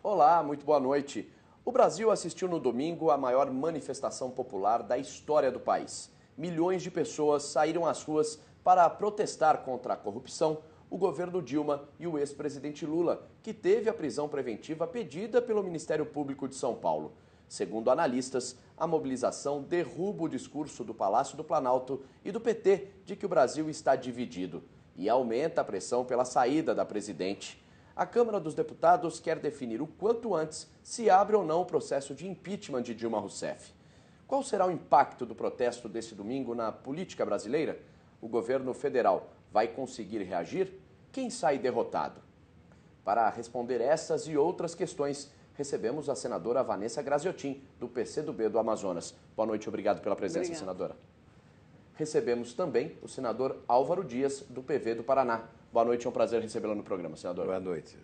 Olá, muito boa noite. O Brasil assistiu no domingo à maior manifestação popular da história do país. Milhões de pessoas saíram às ruas para protestar contra a corrupção, o governo Dilma e o ex-presidente Lula, que teve a prisão preventiva pedida pelo Ministério Público de São Paulo. Segundo analistas, a mobilização derruba o discurso do Palácio do Planalto e do PT de que o Brasil está dividido e aumenta a pressão pela saída da presidente. A Câmara dos Deputados quer definir o quanto antes se abre ou não o processo de impeachment de Dilma Rousseff. Qual será o impacto do protesto desse domingo na política brasileira? O governo federal vai conseguir reagir? Quem sai derrotado? Para responder essas e outras questões, recebemos a senadora Vanessa Graziotin, do PCdoB do Amazonas. Boa noite, obrigado pela presença, senadora. Recebemos também o senador Álvaro Dias, do PV do Paraná. Boa noite, é um prazer recebê-lo no programa, senador. Boa noite.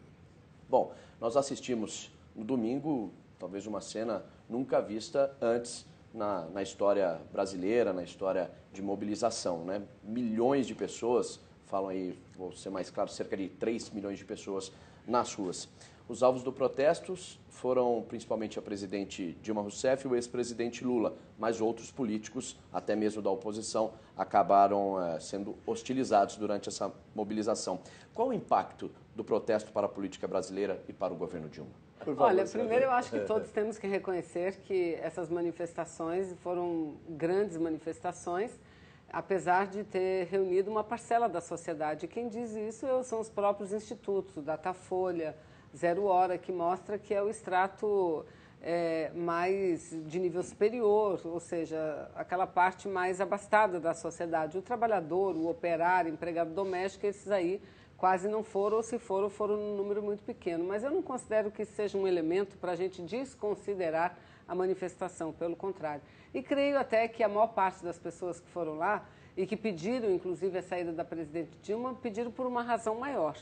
Bom, nós assistimos no domingo, talvez uma cena nunca vista antes na história brasileira, na história de mobilização, né? Milhões de pessoas, falam aí, vou ser mais claro, cerca de 3 milhões de pessoas nas ruas. Os alvos do protesto foram principalmente a presidente Dilma Rousseff e o ex-presidente Lula, mas outros políticos, até mesmo da oposição, acabaram sendo hostilizados durante essa mobilização. Qual o impacto do protesto para a política brasileira e para o governo Dilma? Olha, primeiro eu acho que todos temos que reconhecer que essas manifestações foram grandes manifestações, apesar de ter reunido uma parcela da sociedade. Quem diz isso são os próprios institutos, o Datafolha, Zero Hora, que mostra que é o extrato mais de nível superior, ou seja, aquela parte mais abastada da sociedade. O trabalhador, o operário, o empregado doméstico, esses aí quase não foram, ou se foram, foram num número muito pequeno. Mas eu não considero que isso seja um elemento para a gente desconsiderar a manifestação, pelo contrário. E creio até que a maior parte das pessoas que foram lá e que pediram, inclusive, a saída da presidente Dilma, pediram por uma razão maior.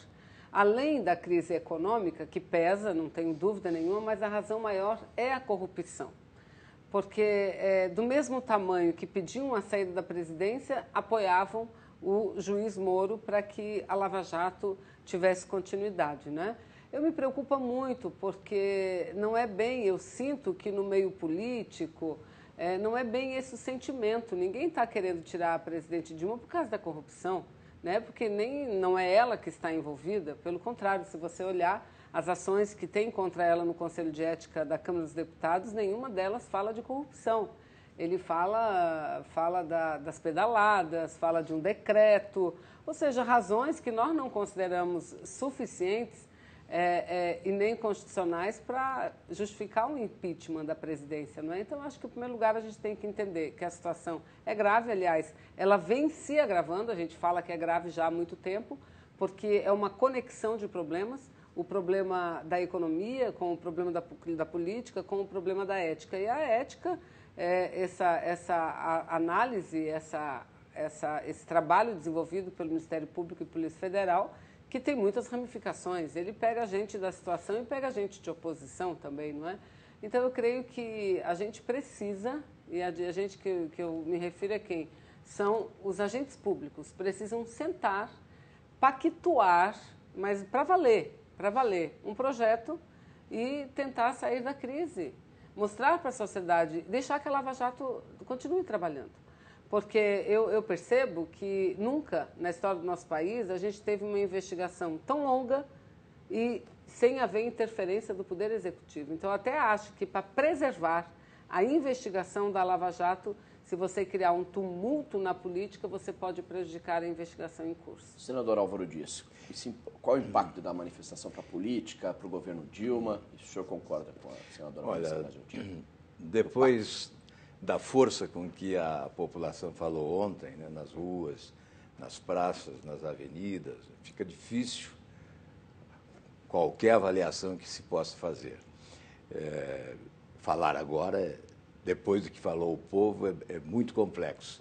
Além da crise econômica, que pesa, não tenho dúvida nenhuma, mas a razão maior é a corrupção. Porque do mesmo tamanho que pediam a saída da presidência, apoiavam o juiz Moro para que a Lava Jato tivesse continuidade, né? Eu me preocupo muito porque não é bem, eu sinto que no meio político não é bem esse o sentimento. Ninguém está querendo tirar a presidente Dilma por causa da corrupção, né? Porque não é ela que está envolvida, pelo contrário, se você olhar as ações que tem contra ela no Conselho de Ética da Câmara dos Deputados, nenhuma delas fala de corrupção. Ele fala das pedaladas, fala de um decreto, ou seja, razões que nós não consideramos suficientes e nem constitucionais para justificar o impeachment da presidência, não é? Então, acho que, em primeiro lugar, a gente tem que entender que a situação é grave, aliás, ela vem se agravando, a gente fala que é grave já há muito tempo, porque é uma conexão de problemas, o problema da economia com o problema da política, com o problema da ética. E a ética, essa análise, esse trabalho desenvolvido pelo Ministério Público e Polícia Federal, que tem muitas ramificações. Ele pega a gente da situação e pega a gente de oposição também, não é? Então, eu creio que a gente precisa, e a gente que eu me refiro a quem? São os agentes públicos, precisam sentar, pactuar, mas para valer, um projeto e tentar sair da crise. Mostrar para a sociedade, deixar que a Lava Jato continue trabalhando. Porque eu percebo que nunca na história do nosso país a gente teve uma investigação tão longa e sem haver interferência do Poder Executivo. Então, eu até acho que para preservar a investigação da Lava Jato, se você criar um tumulto na política, você pode prejudicar a investigação em curso. Senador Álvaro Dias, qual o impacto da manifestação para a política, para o governo Dilma? O senhor concorda com a senadora Vanessa Graziotin? Depois da força com que a população falou ontem, né, nas ruas, nas praças, nas avenidas, fica difícil qualquer avaliação que se possa fazer. Falar agora, depois do que falou o povo, é muito complexo.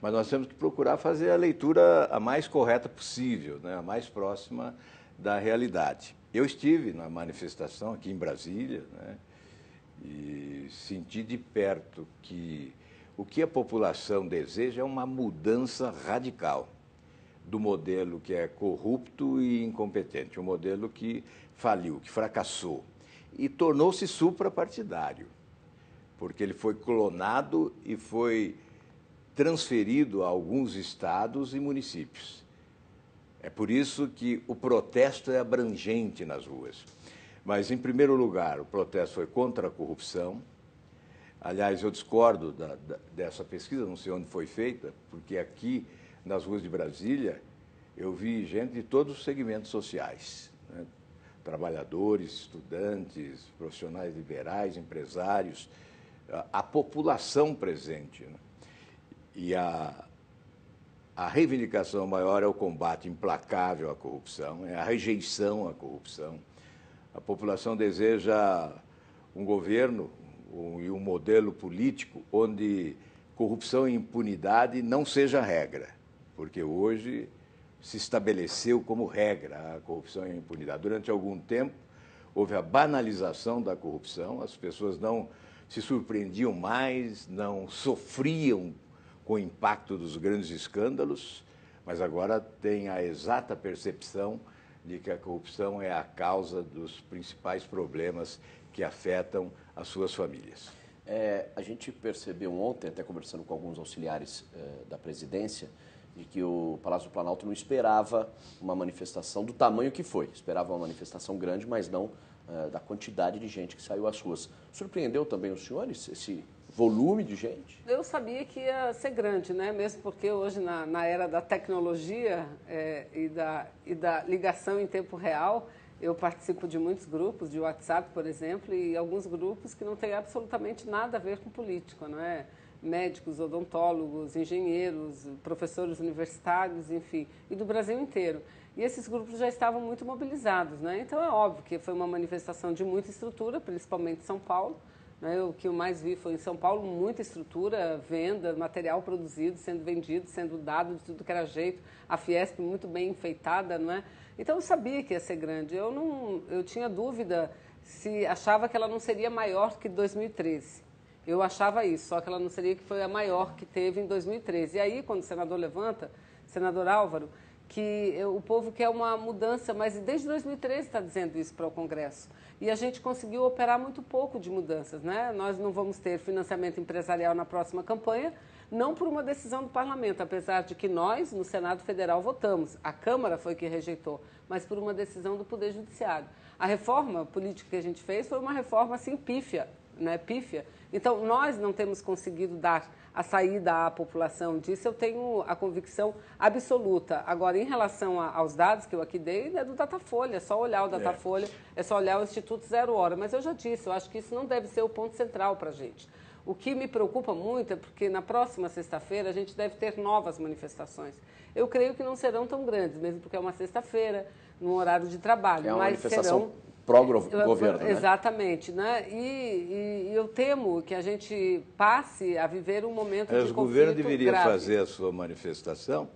Mas nós temos que procurar fazer a leitura a mais correta possível, né, a mais próxima da realidade. Eu estive na manifestação aqui em Brasília, né, e senti de perto que o que a população deseja é uma mudança radical do modelo que é corrupto e incompetente, um modelo que faliu, que fracassou. e tornou-se suprapartidário, porque ele foi clonado e foi transferido a alguns estados e municípios. É por isso que o protesto é abrangente nas ruas. Mas, em primeiro lugar, o protesto foi contra a corrupção. Aliás, eu discordo dessa pesquisa, não sei onde foi feita, porque aqui, nas ruas de Brasília, eu vi gente de todos os segmentos sociais, né? Trabalhadores, estudantes, profissionais liberais, empresários, a população presente, né? E a reivindicação maior é o combate implacável à corrupção, é a rejeição à corrupção. A população deseja um governo e um modelo político onde corrupção e impunidade não seja regra, porque hoje se estabeleceu como regra a corrupção e a impunidade. Durante algum tempo, houve a banalização da corrupção, as pessoas não se surpreendiam mais, não sofriam com o impacto dos grandes escândalos, mas agora tem a exata percepção de que a corrupção é a causa dos principais problemas que afetam as suas famílias. A gente percebeu ontem, até conversando com alguns auxiliares da presidência, de que o Palácio do Planalto não esperava uma manifestação do tamanho que foi. Esperava uma manifestação grande, mas não da quantidade de gente que saiu às ruas. Surpreendeu também os senhores esse volume de gente? Eu sabia que ia ser grande, né? Mesmo porque hoje, na era da tecnologia e da ligação em tempo real, eu participo de muitos grupos, de WhatsApp, por exemplo, e alguns grupos que não têm absolutamente nada a ver com política, não é? Médicos, odontólogos, engenheiros, professores universitários, enfim, e do Brasil inteiro. E esses grupos já estavam muito mobilizados, né? Então é óbvio que foi uma manifestação de muita estrutura, principalmente em São Paulo, né? O que eu mais vi foi em São Paulo, muita estrutura, venda, material produzido, sendo vendido, sendo dado de tudo que era jeito, a Fiesp muito bem enfeitada, não é? Então eu sabia que ia ser grande. Eu tinha dúvida se achava que ela não seria maior que 2013. Eu achava isso, só que ela não seria que foi a maior que teve em 2013. E aí, quando o senador levanta, senador Álvaro, que o povo quer uma mudança, mas desde 2013 está dizendo isso para o Congresso. E a gente conseguiu operar muito pouco de mudanças, né? Nós não vamos ter financiamento empresarial na próxima campanha, não por uma decisão do Parlamento, apesar de que nós, no Senado Federal, votamos. A Câmara foi que rejeitou, mas por uma decisão do Poder Judiciário. A reforma política que a gente fez foi uma reforma, assim, pífia, né? Pífia. Então, nós não temos conseguido dar a saída à população disso, eu tenho a convicção absoluta. Agora, em relação aos dados que eu aqui dei, é do Datafolha, é só olhar o Datafolha, é só olhar o Instituto Zero Hora. Mas eu já disse, eu acho que isso não deve ser o ponto central para a gente. O que me preocupa muito é porque na próxima sexta-feira a gente deve ter novas manifestações. Eu creio que não serão tão grandes, mesmo porque é uma sexta-feira, num horário de trabalho. É uma mas manifestação serão pró-governo, né? Exatamente, né? E eu temo que a gente passe a viver um momento de conflito grave. O governo deveria fazer a sua manifestação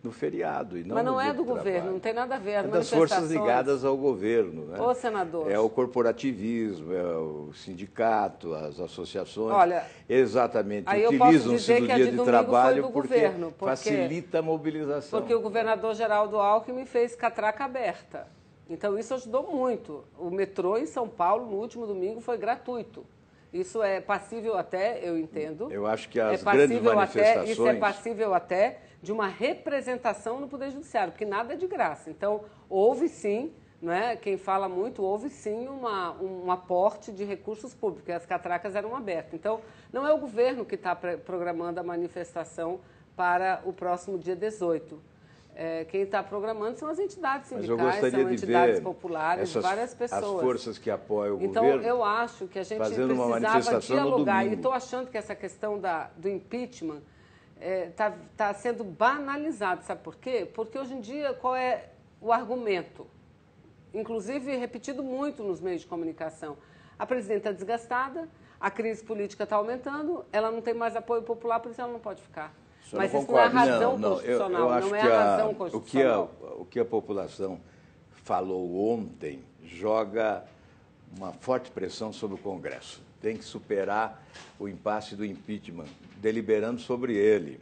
no feriado e não Mas não no dia é do de governo, trabalho. não tem nada a ver. É das forças ligadas ao governo, né? Ô, senador. É o corporativismo, é o sindicato, as associações. Olha, exatamente aí utilizam-se do dia de trabalho porque porque facilita a mobilização. Porque o governador Geraldo Alckmin fez catraca aberta. Então, isso ajudou muito. O metrô em São Paulo, no último domingo, foi gratuito. Isso é passível até, eu entendo. Eu acho que as grandes manifestações... Isso é passível até de uma representação no Poder Judiciário, porque nada é de graça. Então, houve sim, não é? Quem fala muito, houve sim um aporte de recursos públicos, porque as catracas eram abertas. Então, não é o governo que está programando a manifestação para o próximo dia 18. Quem está programando são as entidades sindicais, são entidades populares, várias pessoas. As forças que apoiam o então, governo. Então, eu acho que a gente precisava dialogar. E estou achando que essa questão do impeachment está sendo banalizado. Sabe por quê? Porque hoje em dia, qual é o argumento? Inclusive, repetido muito nos meios de comunicação. A presidenta é desgastada, a crise política está aumentando, ela não tem mais apoio popular, por isso ela não pode ficar. Mas isso não é a razão constitucional, eu acho não é a razão constitucional. O que a população falou ontem joga uma forte pressão sobre o Congresso. Tem que superar o impasse do impeachment, deliberando sobre ele,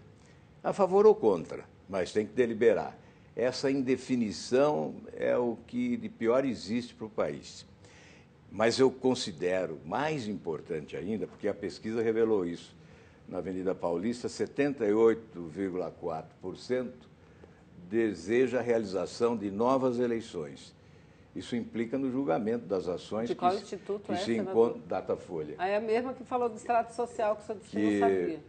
a favor ou contra, mas tem que deliberar. Essa indefinição é o que de pior existe para o país. Mas eu considero mais importante ainda, porque a pesquisa revelou isso, na Avenida Paulista, 78,4% deseja a realização de novas eleições. Isso implica no julgamento das ações de qual instituto que se encontram... Datafolha. É a mesma que falou do extrato social, que o senhor disse que não sabia.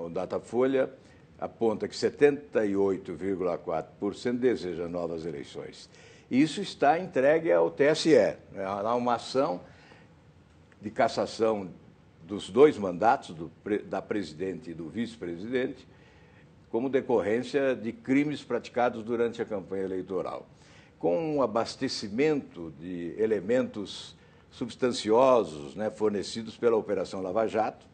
O Datafolha aponta que 78,4% deseja novas eleições. Isso está entregue ao TSE. Há uma ação de cassação dos 2 mandatos, da presidente e do vice-presidente, como decorrência de crimes praticados durante a campanha eleitoral. Com um abastecimento de elementos substanciosos, né, fornecidos pela Operação Lava Jato,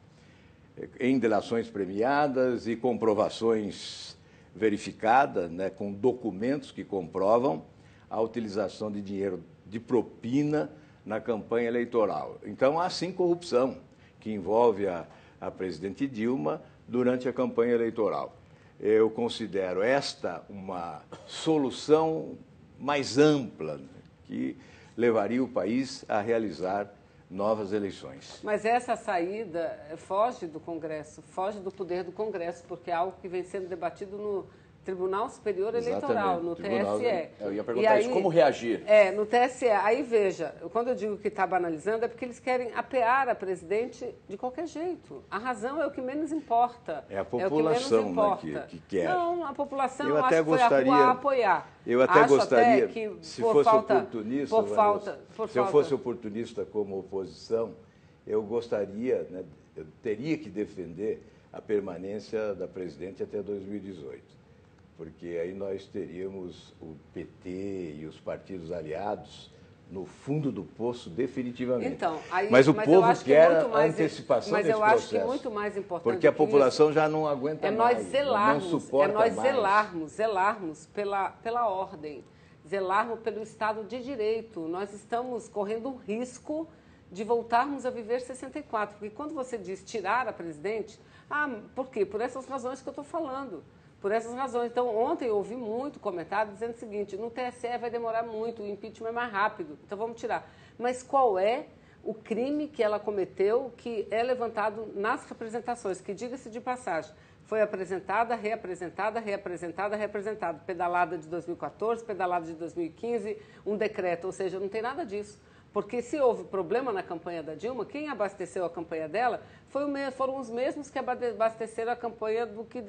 em delações premiadas e comprovações verificadas, né, com documentos que comprovam a utilização de dinheiro de propina na campanha eleitoral. Então, há sim corrupção, que envolve a presidente Dilma durante a campanha eleitoral. Eu considero esta uma solução mais ampla, né, que levaria o país a realizar novas eleições. Mas essa saída foge do Congresso, foge do poder do Congresso, porque é algo que vem sendo debatido no Tribunal Superior Eleitoral, no TSE. Eu ia perguntar isso, como reagir? No TSE. Aí, veja, quando eu digo que está banalizando, é porque eles querem apear a presidente de qualquer jeito. A razão é o que menos importa. É a população, né, que quer. Não, a população eu acho até que foi a rua a apoiar. Eu até gostaria, que, se fosse oportunista, se eu fosse oportunista como oposição, eu gostaria, né, eu teria que defender a permanência da presidente até 2018. Porque aí nós teríamos o PT e os partidos aliados no fundo do poço definitivamente. Então, mas o povo quer a antecipação mas desse eu acho processo. que muito mais importante porque a população já não aguenta mais, não suporta mais. Zelarmos pela ordem, zelarmos pelo Estado de Direito. Nós estamos correndo o risco de voltarmos a viver 64. Porque quando você diz tirar a presidente, por quê? Por essas razões que eu estou falando. Por essas razões. Então, ontem eu ouvi muito comentário dizendo o seguinte, no TSE vai demorar muito, o impeachment é mais rápido, então vamos tirar. Mas qual é o crime que ela cometeu que é levantado nas representações? Que, diga-se de passagem, foi apresentada, reapresentada, pedalada de 2014, pedalada de 2015, um decreto, ou seja, não tem nada disso. Porque se houve problema na campanha da Dilma, quem abasteceu a campanha dela foram os mesmos que abasteceram a campanha do que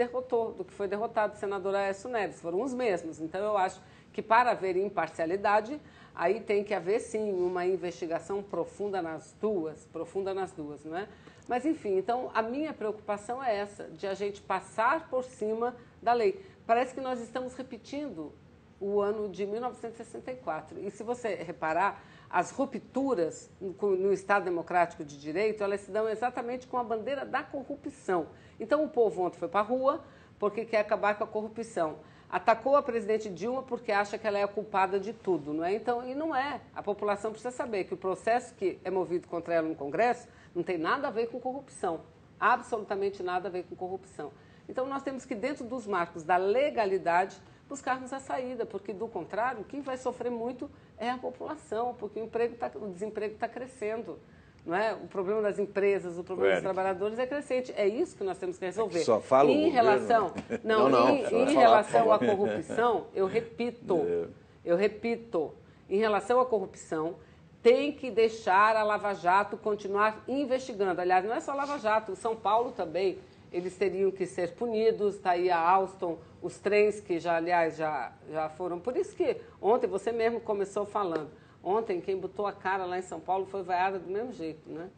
foi derrotado, o senador Aécio Neves. Foram os mesmos. Então, eu acho que para haver imparcialidade, aí tem que haver, sim, uma investigação profunda nas duas, não é? Mas, enfim, então, a minha preocupação é essa, de a gente passar por cima da lei. Parece que nós estamos repetindo o ano de 1964. E se você reparar, as rupturas no Estado Democrático de Direito, elas se dão exatamente com a bandeira da corrupção. Então, o povo ontem foi para a rua porque quer acabar com a corrupção. Atacou a presidente Dilma porque acha que ela é a culpada de tudo, não é? Então, e não é. A população precisa saber que o processo que é movido contra ela no Congresso não tem nada a ver com corrupção. Absolutamente nada a ver com corrupção. Então, nós temos que, dentro dos marcos da legalidade, buscarmos a saída, porque, do contrário, quem vai sofrer muito é a população, porque o desemprego está crescendo. Não é? O problema das empresas, o problema dos trabalhadores é crescente. É isso que nós temos que resolver. Só fala em relação, em relação à corrupção, eu repito, em relação à corrupção, tem que deixar a Lava Jato continuar investigando. Aliás, não é só a Lava Jato, o São Paulo também. Eles teriam que ser punidos, está aí a Alstom, os trens que já foram. Por isso que ontem você mesmo começou falando. Ontem quem botou a cara lá em São Paulo foi vaiada do mesmo jeito, né?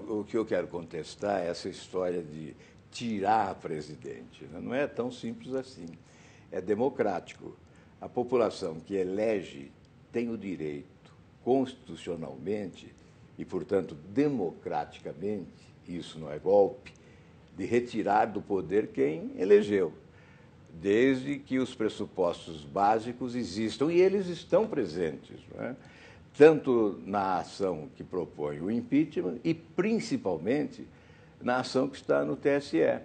O que eu quero contestar é essa história de tirar a presidente. Não é tão simples assim. É democrático. A população que elege tem o direito, constitucionalmente e, portanto, democraticamente, isso não é golpe, de retirar do poder quem elegeu, desde que os pressupostos básicos existam, e eles estão presentes, não é? Tanto na ação que propõe o impeachment e, principalmente, na ação que está no TSE,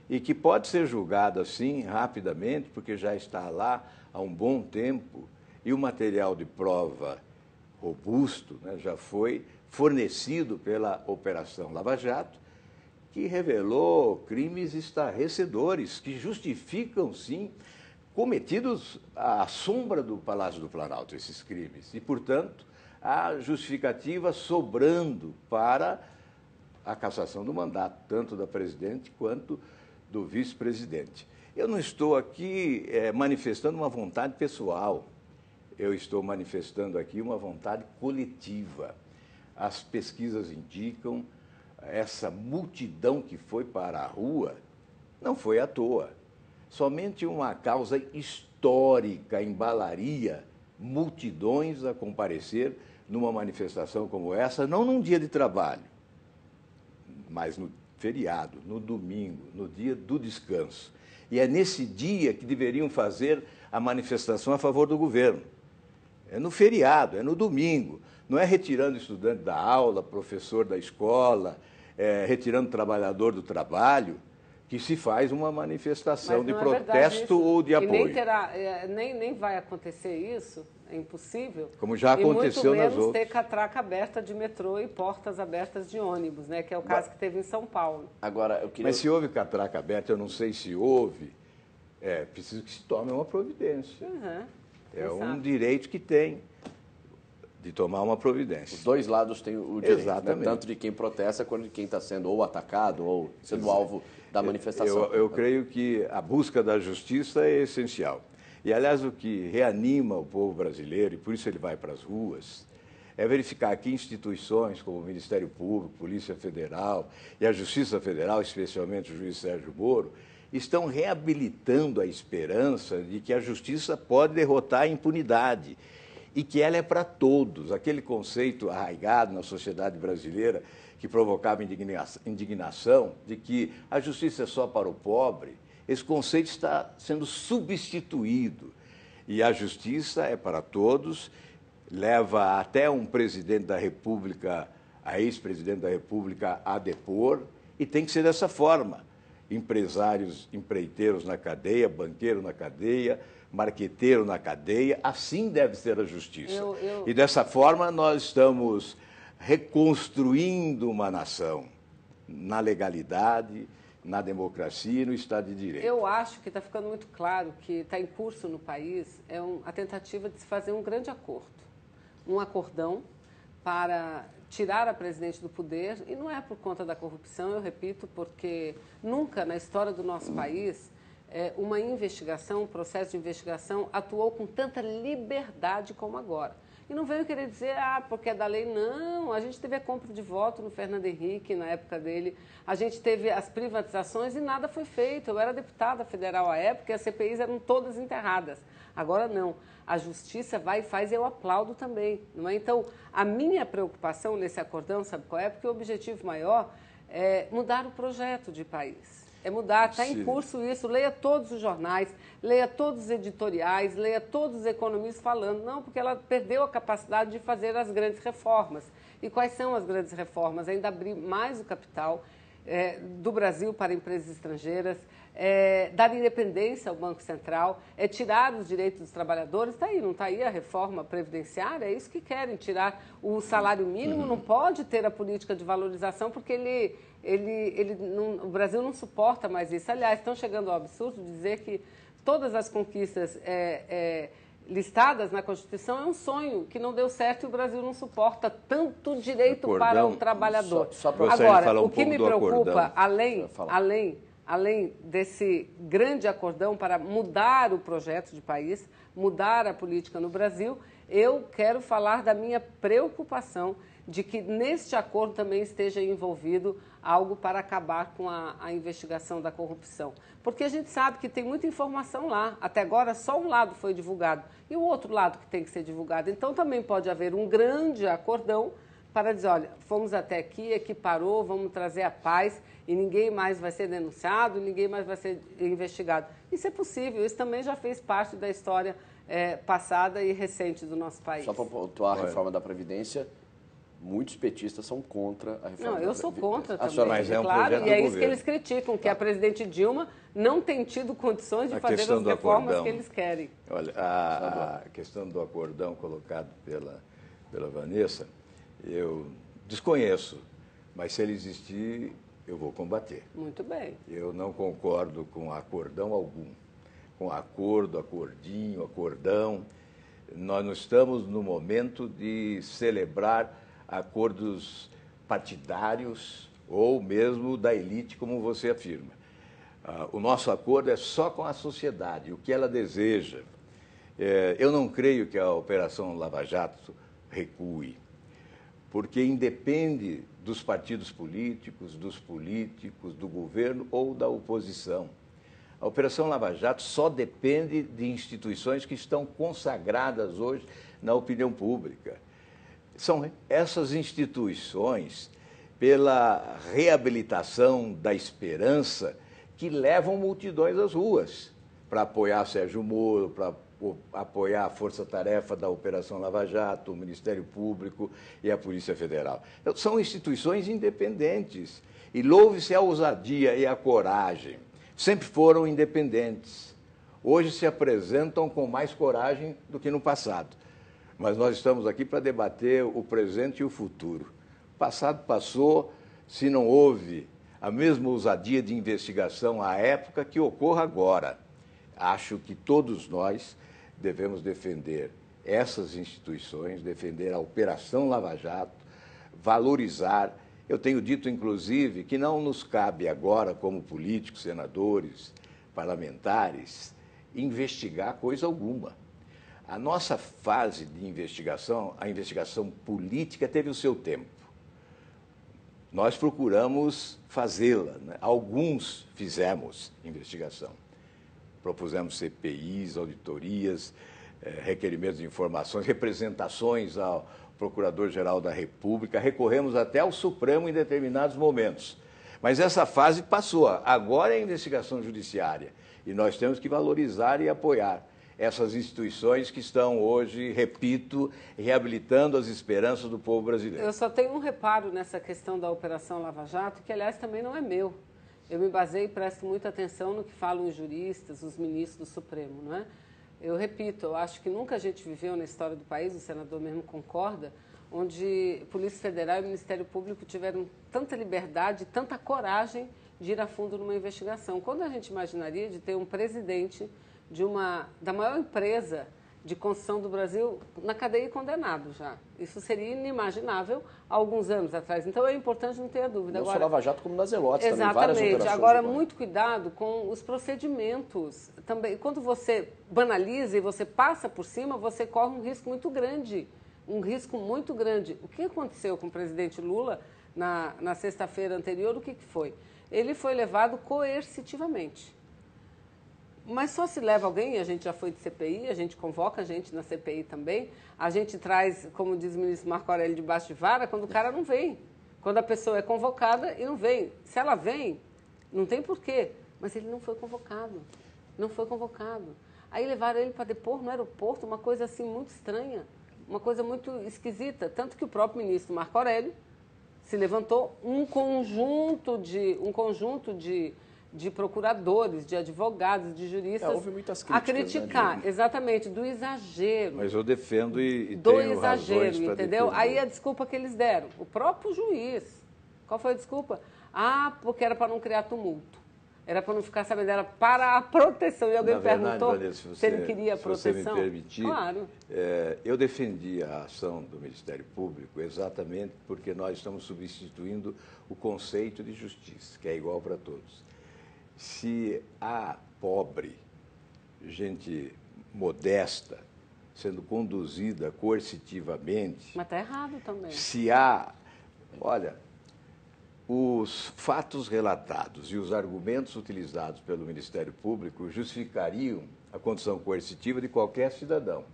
e que pode ser julgada, assim, rapidamente, porque já está lá há um bom tempo, e o material de prova robusto, né, já foi fornecido pela Operação Lava Jato, que revelou crimes estarrecedores, que justificam, sim, cometidos à sombra do Palácio do Planalto, esses crimes. E, portanto, há justificativa sobrando para a cassação do mandato, tanto da presidente quanto do vice-presidente. Eu não estou aqui manifestando uma vontade pessoal, eu estou manifestando aqui uma vontade coletiva. As pesquisas indicam essa multidão que foi para a rua não foi à toa. Somente uma causa histórica embalaria multidões a comparecer numa manifestação como essa, não num dia de trabalho, mas no feriado, no domingo, no dia do descanso. E é nesse dia que deveriam fazer a manifestação a favor do governo. É no feriado, é no domingo. Não é retirando estudante da aula, professor da escola, retirando trabalhador do trabalho, que se faz uma manifestação de protesto ou de apoio. E nem vai acontecer isso, é impossível. Como já aconteceu nas outras. E muito menos ter catraca aberta de metrô e portas abertas de ônibus, né, que é o caso que teve em São Paulo. Agora, eu queria... Mas se houve catraca aberta, eu não sei se houve, preciso que se tome uma providência. É um direito que tem de tomar uma providência. Os dois lados têm o direito, exatamente, né? Tanto de quem protesta quanto de quem está sendo ou atacado ou sendo alvo da manifestação. Eu creio que a busca da justiça é essencial. E, aliás, o que reanima o povo brasileiro, e por isso ele vai para as ruas, é verificar que instituições como o Ministério Público, Polícia Federal e a Justiça Federal, especialmente o juiz Sérgio Moro, estão reabilitando a esperança de que a justiça pode derrotar a impunidade e que ela é para todos. Aquele conceito arraigado na sociedade brasileira que provocava indignação de que a justiça é só para o pobre, esse conceito está sendo substituído. E a justiça é para todos, leva até um presidente da República, a ex-presidente da República, a depor, e tem que ser dessa forma. Empresários, empreiteiros na cadeia, banqueiro na cadeia, marqueteiro na cadeia, assim deve ser a justiça. E dessa forma nós estamos reconstruindo uma nação na legalidade, na democracia e no Estado de Direito. Eu acho que está ficando muito claro que está em curso no país a tentativa de se fazer um grande acordo, um acordão para tirar a presidente do poder, e não é por conta da corrupção, eu repito, porque nunca na história do nosso país uma investigação, um processo de investigação atuou com tanta liberdade como agora. E não veio querer dizer, porque é da lei. Não, a gente teve a compra de voto no Fernando Henrique, na época dele, a gente teve as privatizações e nada foi feito. Eu era deputada federal à época e as CPIs eram todas enterradas. Agora não, a justiça vai e faz e eu aplaudo também. Não é? Então, a minha preocupação nesse acordão, sabe qual é? Porque o objetivo maior é mudar o projeto de país. É mudar, está em curso isso, leia todos os jornais, leia todos os editoriais, leia todos os economistas falando, não, porque ela perdeu a capacidade de fazer as grandes reformas. E quais são as grandes reformas? Ainda abrir mais o capital do Brasil para empresas estrangeiras, dar independência ao Banco Central, tirar os direitos dos trabalhadores. Está aí, não está aí a reforma previdenciária? É isso que querem, tirar o salário mínimo, não pode ter a política de valorização, porque o Brasil não suporta mais isso. Aliás, estão chegando ao absurdo de dizer que todas as conquistas listadas na Constituição é um sonho que não deu certo e o Brasil não suporta tanto direito para o trabalhador. Agora, o que me preocupa, além desse grande acordão para mudar o projeto de país, mudar a política no Brasil, eu quero falar da minha preocupação de que neste acordo também esteja envolvido algo para acabar com a investigação da corrupção. Porque a gente sabe que tem muita informação lá. Até agora, só um lado foi divulgado. E o outro lado que tem que ser divulgado. Então, também pode haver um grande acordão para dizer, olha, fomos até aqui, aqui parou, vamos trazer a paz e ninguém mais vai ser denunciado, ninguém mais vai ser investigado. Isso é possível. Isso também já fez parte da história passada e recente do nosso país. Só para pontuar a reforma da Previdência, muitos petistas são contra a reforma. Não, eu sou contra também, mas é um claro, projeto e é do isso que eles criticam, que a presidente Dilma não tem tido condições de fazer as reformas que eles querem. Olha, a questão do acordão colocado pela pela Vanessa, eu desconheço, mas se ele existir, eu vou combater. Muito bem. Eu não concordo com acordão algum, com acordo, acordinho, acordão. Nós não estamos no momento de celebrar acordos partidários ou mesmo da elite, como você afirma. O nosso acordo é só com a sociedade, o que ela deseja. Eu não creio que a Operação Lava Jato recue, porque independe dos partidos políticos, do governo ou da oposição. A Operação Lava Jato só depende de instituições que estão consagradas hoje na opinião pública. São essas instituições, pela reabilitação da esperança, que levam multidões às ruas para apoiar Sérgio Moro, para apoiar a força-tarefa da Operação Lava Jato, o Ministério Público e a Polícia Federal. Então, são instituições independentes. E louve-se a ousadia e a coragem. Sempre foram independentes. Hoje se apresentam com mais coragem do que no passado. Mas nós estamos aqui para debater o presente e o futuro. O passado passou, se não houve a mesma ousadia de investigação à época, que ocorra agora. Acho que todos nós devemos defender essas instituições, defender a Operação Lava Jato, valorizar. Eu tenho dito, inclusive, que não nos cabe agora, como políticos, senadores, parlamentares, investigar coisa alguma. A nossa fase de investigação, a investigação política, teve o seu tempo. Nós procuramos fazê-la, né? Alguns fizemos investigação. Propusemos CPIs, auditorias, requerimentos de informações, representações ao Procurador-Geral da República, recorremos até ao Supremo em determinados momentos. Mas essa fase passou, agora é a investigação judiciária e nós temos que valorizar e apoiar essas instituições que estão hoje, repito, reabilitando as esperanças do povo brasileiro. Eu só tenho um reparo nessa questão da Operação Lava Jato, que aliás também não é meu. Eu me baseio e presto muita atenção no que falam os juristas, os ministros do Supremo, não é? Eu repito, eu acho que nunca a gente viveu na história do país, o senador mesmo concorda, onde Polícia Federal e Ministério Público tiveram tanta liberdade, tanta coragem de ir a fundo numa investigação. Quando a gente imaginaria de ter um presidente da maior empresa de construção do Brasil na cadeia e condenado já? Isso seria inimaginável há alguns anos atrás. Então é importante não ter a dúvida. Não só Lava Jato, como nas Zelotes também, várias exatamente. operações. Agora, muito cuidado com os procedimentos. Também, quando você banaliza e você passa por cima, você corre um risco muito grande. Um risco muito grande. O que aconteceu com o presidente Lula na sexta-feira anterior? O que foi? Ele foi levado coercitivamente. Mas só se leva alguém, a gente já foi de CPI, a gente convoca a gente na CPI também, a gente traz, como diz o ministro Marco Aurélio, debaixo de vara, quando o cara não vem. Quando a pessoa é convocada e não vem. Se ela vem, não tem porquê, mas ele não foi convocado. Não foi convocado. Aí levaram ele para depor no aeroporto, uma coisa assim muito estranha, uma coisa muito esquisita. Tanto que o próprio ministro Marco Aurélio se levantou um conjunto de procuradores, de advogados, de juristas houve muitas críticas, a criticar, né, exatamente, do exagero. Mas eu defendo e do tenho exagero, razões para entendeu? defender. Aí a desculpa que eles deram, o próprio juiz. Qual foi a desculpa? Porque era para não criar tumulto. Era para não ficar sabendo, era para a proteção. E alguém Na verdade, perguntou Vanessa, se ele queria proteção. Se você me permitir, claro. Eu defendi a ação do Ministério Público exatamente porque nós estamos substituindo o conceito de justiça, que é igual para todos. Se há pobre, gente modesta, sendo conduzida coercitivamente... Mas está errado também. Se há... Olha, os fatos relatados e os argumentos utilizados pelo Ministério Público justificariam a condição coercitiva de qualquer cidadão.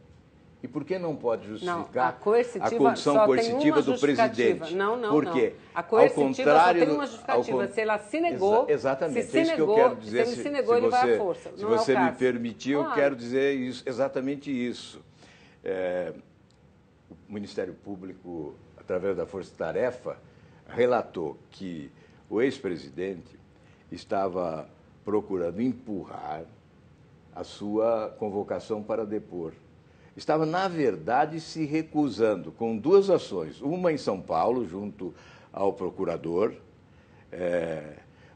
E por que não pode justificar a condição coercitiva do presidente? Não. Por quê? A coercitiva só tem uma justificativa. Se ela se negou, exatamente, se é isso que eu quero dizer. Se ele se negou, ele vai à força. Se você me permitir, eu quero dizer isso, exatamente isso. O Ministério Público, através da Força Tarefa, relatou que o ex-presidente estava procurando empurrar a sua convocação para depor. estava, na verdade, se recusando, com duas ações. Uma em São Paulo, junto ao procurador,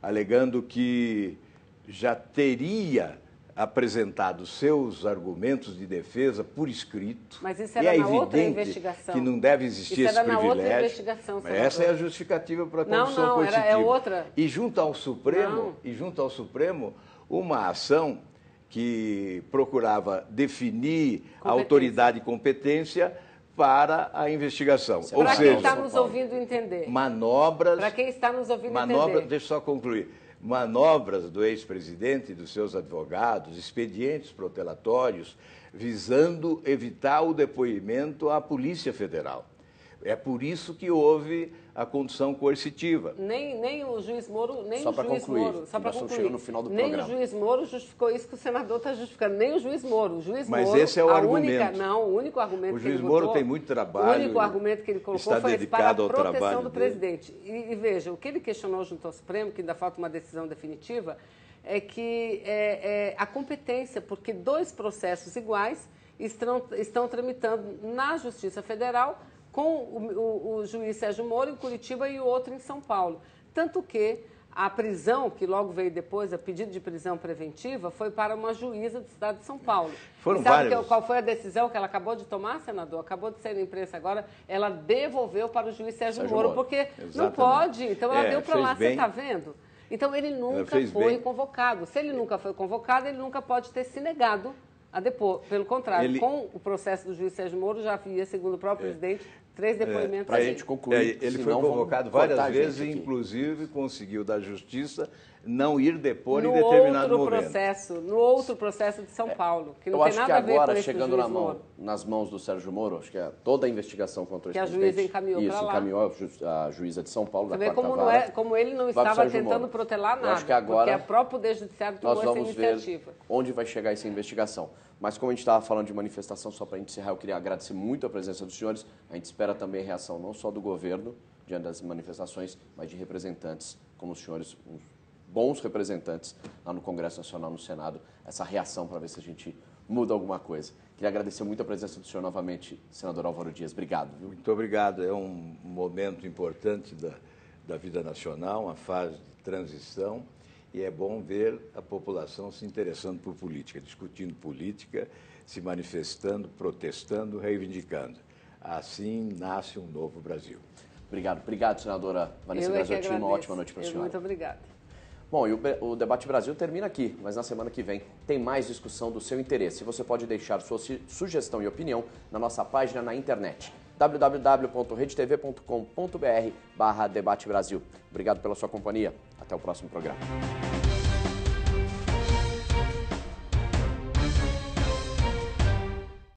alegando que já teria apresentado seus argumentos de defesa por escrito. Mas isso era na outra investigação. Que não deve existir esse privilégio. Na outra investigação, senador. Essa é a justificativa para a condução coercitiva. É outra. E junto ao Supremo, uma ação que procurava definir a autoridade e competência para a investigação. Ou seja, para quem está nos ouvindo entender. Manobras. Para quem está nos ouvindo entender. Deixa eu só concluir. Manobras do ex-presidente e dos seus advogados, expedientes protelatórios, visando evitar o depoimento à Polícia Federal. É por isso que houve a condução coercitiva. Nem o juiz Moro, nem só o juiz concluir, Moro, só para concluir, no final do nem programa. o juiz Moro justificou isso que o senador está justificando, nem o juiz Moro. Mas esse é o argumento. O único argumento que ele botou... O juiz Moro tem muito trabalho. O único argumento que ele colocou foi esse, para a proteção do presidente. E veja, o que ele questionou junto ao Supremo, que ainda falta uma decisão definitiva, é que a competência, porque dois processos iguais estão tramitando na Justiça Federal com o juiz Sérgio Moro em Curitiba e o outro em São Paulo. Tanto que a prisão, que logo veio depois, a pedido de prisão preventiva, foi para uma juíza do estado de São Paulo. Foram sabe qual foi a decisão que ela acabou de tomar, senador? Acabou de sair na imprensa agora, ela devolveu para o juiz Sérgio Moro, porque não pode. Então ela deu para lá, você está vendo? Então ele nunca foi convocado. Se ele nunca foi convocado, ele nunca pode ter se negado a depor. Pelo contrário, com o processo do juiz Sérgio Moro, já havia, segundo o próprio presidente, 3 depoimentos. Para a gente concluir. Ele foi convocado várias vezes e, inclusive, conseguiu da Justiça não ir depor em determinado momento. No outro processo de São Paulo, que não tem nada a ver com esse agora, chegando Moro. nas mãos do Sérgio Moro, acho que toda a investigação contra esse presidente... Que a juíza encaminhou para lá. Encaminhou a juíza de São Paulo, da quarta vara. Como ele não estava tentando protelar nada, que agora porque o próprio Poder Judiciário tomou essa iniciativa. Nós vamos ver onde vai chegar essa investigação. Mas como a gente estava falando de manifestação, só para encerrar, eu queria agradecer muito a presença dos senhores. A gente espera também reação não só do governo diante das manifestações, mas de representantes como os senhores, uns bons representantes lá no Congresso Nacional, no Senado, essa reação para ver se a gente muda alguma coisa. Queria agradecer muito a presença do senhor novamente, senador Álvaro Dias. Obrigado. Viu? Muito obrigado. É um momento importante da vida nacional, uma fase de transição. E é bom ver a população se interessando por política, discutindo política, se manifestando, protestando, reivindicando. Assim nasce um novo Brasil. Obrigado, senadora Vanessa Graziotin. Uma ótima noite para a senhora. Muito obrigada. Bom, e o Debate Brasil termina aqui, mas na semana que vem tem mais discussão do seu interesse. Você pode deixar sua sugestão e opinião na nossa página na internet, www.redetv.com.br/Debate Brasil. Obrigado pela sua companhia. Até o próximo programa.